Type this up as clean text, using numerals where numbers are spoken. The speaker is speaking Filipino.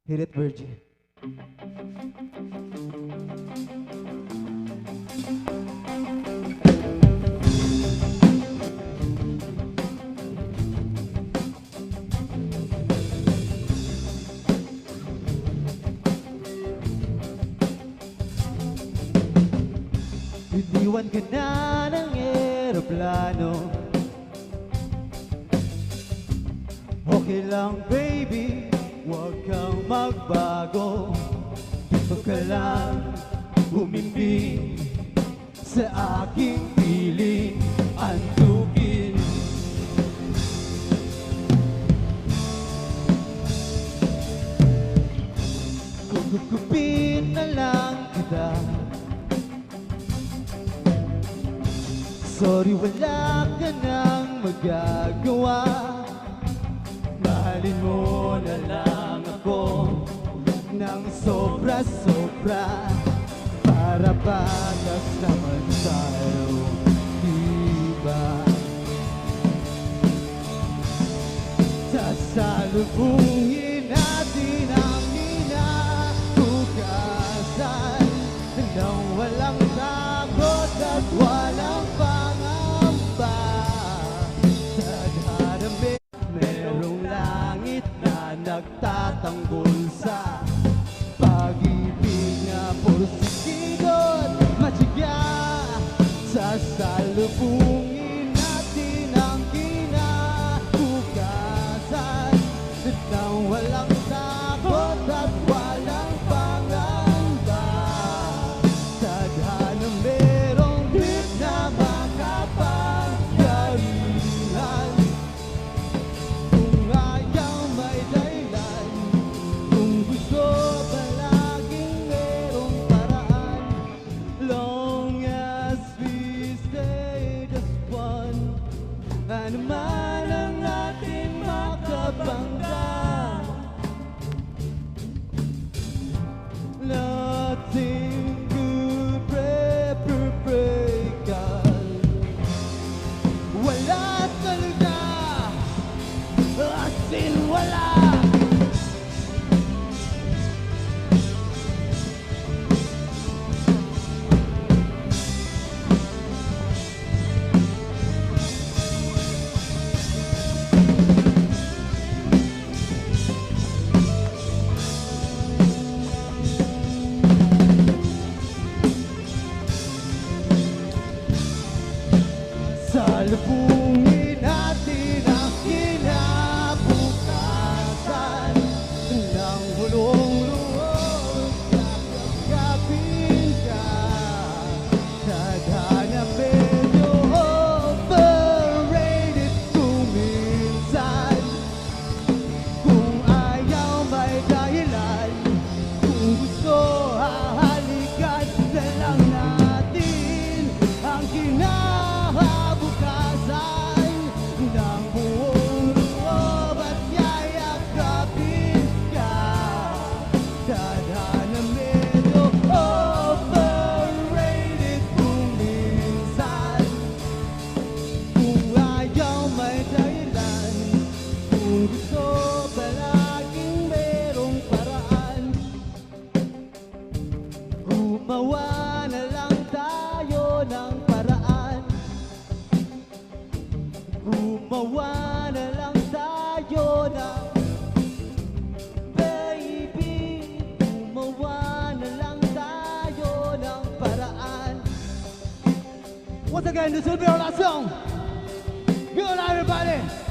Hit it, Virgie. Iniwan ka na ng eroplano. Okay lang baby, huwag kang magbago. Huwag ka lang umimbing sa aking piling antukin. Kukupin na lang kita. Sorry, wala ka nang magagawa. Mahalin mo na lang ako ng sobra-sobra, para patas naman tayo, diba? Sasalubungin natin ang kinabukasan nang walang takot at walang pangamba. Tadhana merong langit na nagtatanggol sa pag-ibig na porsigigot matyaga. Sasalubungin natin ang kinabukasan nang walang takot at walang pangamba. Tadhana merong bit na makapangyarihan. Kung ayaw may dahilan, kung gusto palaging merong paraan. Long as we stay just one, ano man ang ating makabangga. Nothing could break us. Wala talaga, as in wala. Salubungin natin ang kinabukasan ng hulong-luhog, kakagapin ka. Tadhana medyo overrated kung minsan. Kung ayaw may dahilan, kung gusto hahalikan na lang natin ang kinabukasan ng buong loob at yayakapin ka. Tadhana medyo overrated kung minsan. Kung ayaw may dahilan, kung gusto palaging merong paraan. Gumawa na lang tayo ng paraan. Gumawa na lang tayo ng baby. Gumawa na lang tayo ng paraan. Once again, this will be our last song. Good night, everybody.